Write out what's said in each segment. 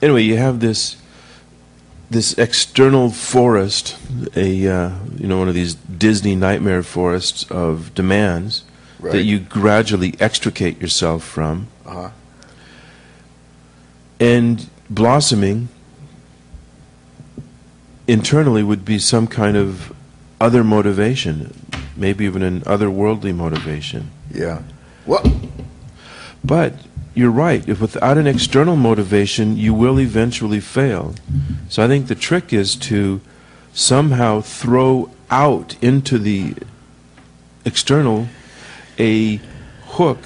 anyway, you have this external forest, one of these Disney nightmare forests of demands that you gradually extricate yourself from. And blossoming internally would be some kind of other motivation, maybe even an otherworldly motivation. Yeah. Well, but you're right. If without an external motivation, you will eventually fail. So I think the trick is to somehow throw out into the external a hook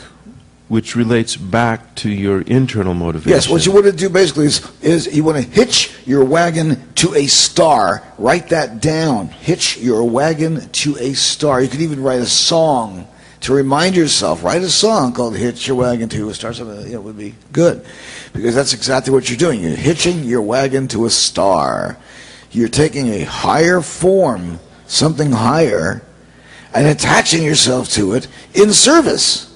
which relates back to your internal motivation. yes, what you want to do basically is you want to hitch your wagon to a star. Write that down. Hitch your wagon to a star. You could even write a song to remind yourself. Write a song called Hitch Your Wagon to a Star. Something would be good, because that's exactly what you're doing. You're hitching your wagon to a star. You're taking a higher form, something higher, and attaching yourself to it in service.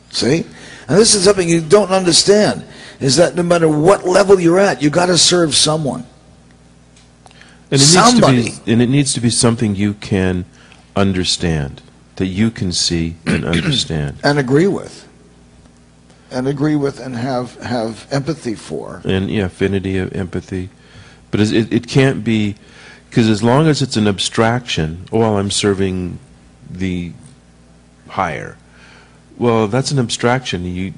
See? And this is something you don't understand, is that no matter what level you're at, you got to serve someone. And Somebody. It needs to be something you can understand, that you can see and understand. And agree with. And have empathy for. And affinity of empathy. But it can't be, because as long as it's an abstraction, I'm serving the higher. Well, that's an abstraction. You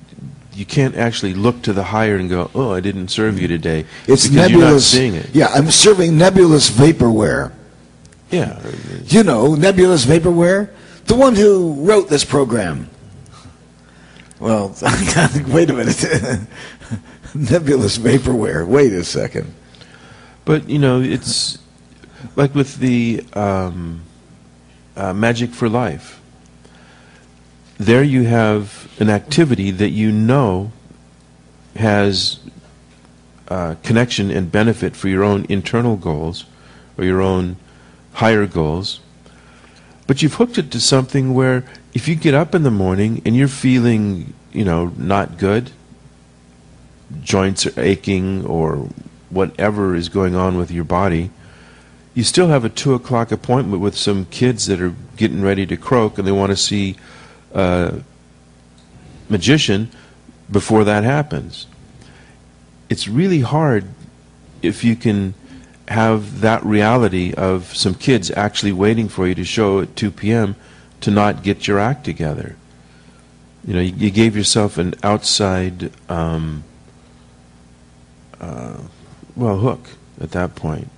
can't actually look to the higher and go, I didn't serve you today. It's because nebulous. You're not seeing it. Yeah, I'm serving nebulous vaporware. Yeah. You know, nebulous vaporware? The one who wrote this program. Well, wait a minute. Nebulous vaporware. Wait a second. But, it's like with the Magic for Life. There you have an activity that you know has connection and benefit for your own internal goals or your own higher goals. But you've hooked it to something where if you get up in the morning and you're feeling, not good, joints are aching or whatever is going on with your body, you still have a 2 o'clock appointment with some kids that are getting ready to croak and they want to see a magician before that happens. It's really hard if you can have that reality of some kids actually waiting for you to show at 2 p.m. to not get your act together. You gave yourself an outside hook at that point.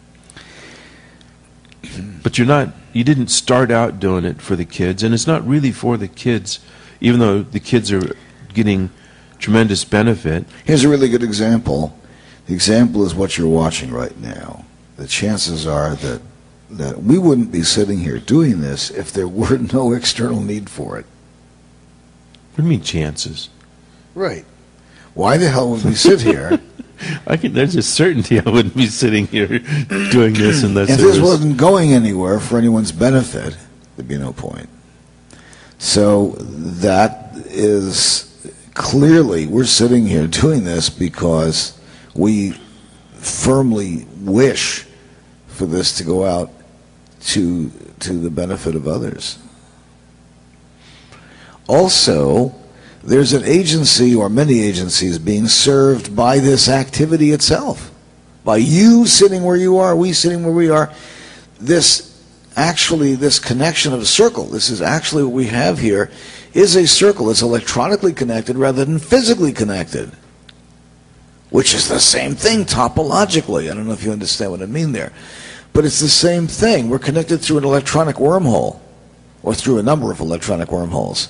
But you didn't start out doing it for the kids, and it's not really for the kids, even though the kids are getting tremendous benefit. Here's a really good example. The example is what you're watching right now. The chances are that we wouldn't be sitting here doing this if there were no external need for it. What do you mean chances? Right. Why the hell would we sit here? There's a certainty I wouldn't be sitting here doing this unless if this wasn't going anywhere for anyone's benefit, there'd be no point. So that is clearly, we're sitting here doing this because we firmly wish for this to go out to the benefit of others. Also, there's an agency or many agencies being served by this activity itself. By you sitting where you are, we sitting where we are. This connection of a circle, this is actually what we have here, is a circle. It's electronically connected rather than physically connected, which is the same thing topologically. I don't know if you understand what I mean there. But it's the same thing. We're connected through an electronic wormhole, or through a number of electronic wormholes.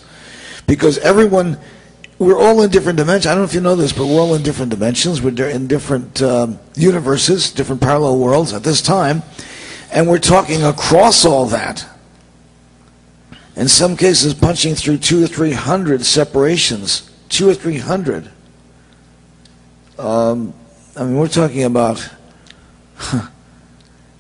Because we're all in different dimensions. I don't know if you know this, but we're all in different dimensions. We're in different universes, different parallel worlds at this time. And we're talking across all that. In some cases, punching through 200 or 300 separations. 200 or 300. We're talking about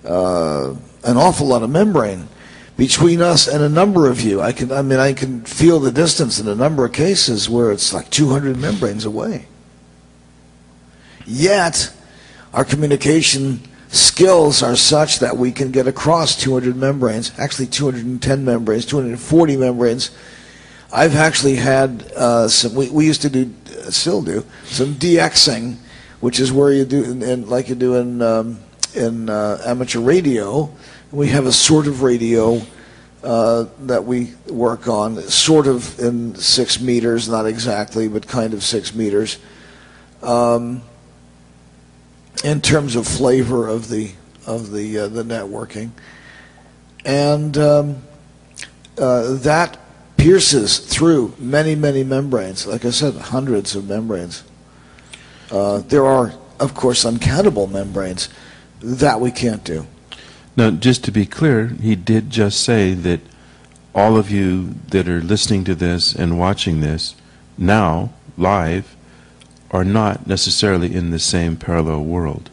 an awful lot of membrane between us and a number of you. I can feel the distance in a number of cases where it's like 200 membranes away. Yet, Our communication skills are such that we can get across 200 membranes, actually 210 membranes, 240 membranes. I've actually had we used to do, still do, some DXing, which is where you do, like you do in amateur radio. We have a sort of radio that we work on, sort of in 6 meters, not exactly, but kind of 6 meters. In terms of flavor of the networking, and that pierces through many membranes. Like I said, hundreds of membranes. There are, of course, uncountable membranes that we can't do. Now, just to be clear, he did just say that all of you that are listening to this and watching this now live are not necessarily in the same parallel world.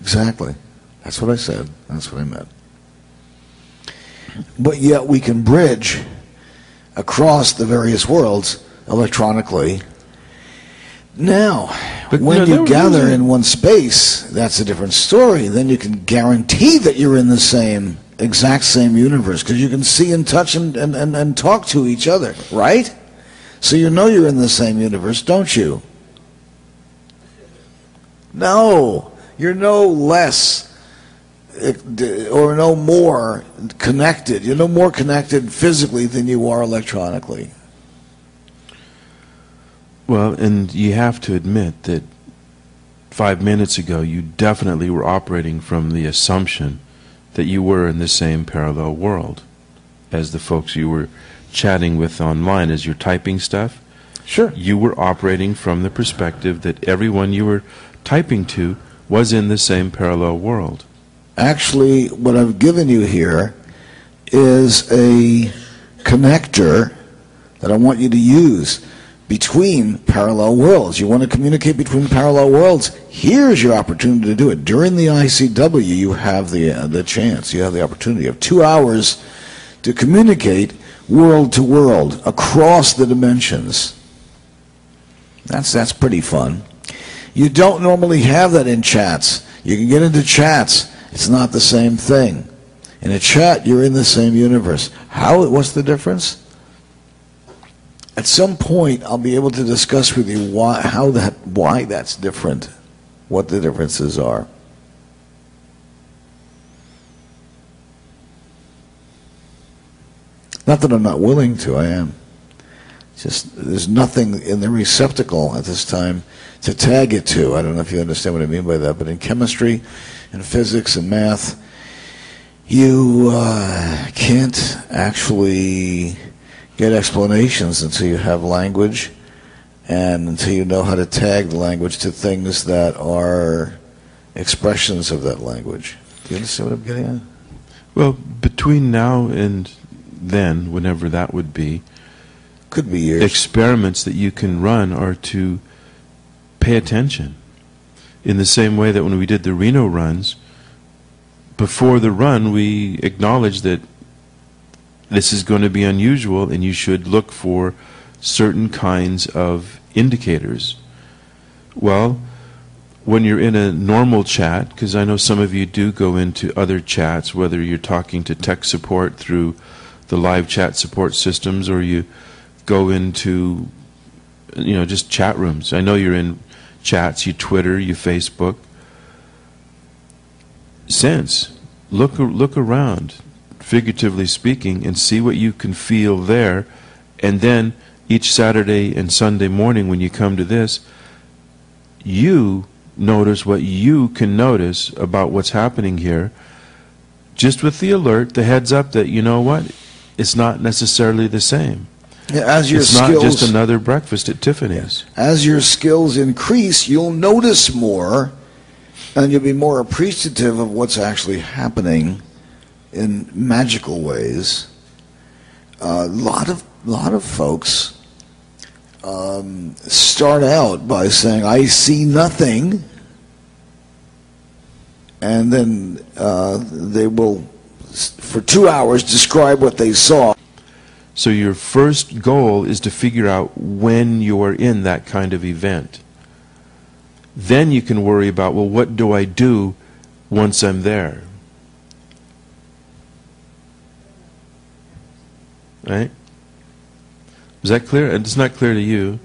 Exactly. That's what I said. That's what I meant. But yet we can bridge across the various worlds electronically. Now, but when you gather in one space, that's a different story. Then you can guarantee that you're in the exact same universe, because you can see and touch and talk to each other, right? So you know you're in the same universe, don't you? No, you're no less or no more connected. You're no more connected physically than you are electronically. Well, and you have to admit that 5 minutes ago you definitely were operating from the assumption that you were in the same parallel world as the folks you were chatting with online as you're typing stuff. Sure. You were operating from the perspective that everyone you were typing to was in the same parallel world. Actually, what I've given you here is a connector that I want you to use between parallel worlds. You want to communicate between parallel worlds? Here's your opportunity to do it. During the ICW, you have the chance, you have the opportunity of 2 hours to communicate world to world across the dimensions. That's pretty fun. You don't normally have that in chats. You can get into chats. It's not the same thing. In a chat, you're in the same universe. What's the difference? At some point, I'll be able to discuss with you why that's different, what the differences are. Not that I'm not willing to, I am. Just there's nothing in the receptacle at this time to tag it to. I don't know if you understand what I mean by that, but in chemistry and physics and math, you can't actually get explanations until you have language and until you know how to tag the language to things that are expressions of that language. Do you understand what I'm getting at? Well, between now and then, whenever that would be, could be years. Experiments that you can run are to pay attention. In the same way that when we did the Reno runs, before the run we acknowledged that this is going to be unusual and you should look for certain kinds of indicators. Well, when you're in a normal chat, because I know some of you do go into other chats, whether you're talking to tech support through the live chat support systems or you go into, just chat rooms. I know you're in chats, you Twitter, you Facebook. Look around, figuratively speaking, and see what you can feel there. And then each Saturday and Sunday morning when you come to this, you notice what you can notice about what's happening here, just with the alert, the heads up that, you know what, it's not necessarily the same. Yeah, it's not just another breakfast at Tiffany's. As your skills increase, you'll notice more, and you'll be more appreciative of what's actually happening in magical ways. A lot of folks start out by saying, "I see nothing," and then they will, for 2 hours, describe what they saw. So your first goal is to figure out when you're in that kind of event. then you can worry about, well, what do I do once I'm there? Right? Is that clear? It's not clear to you.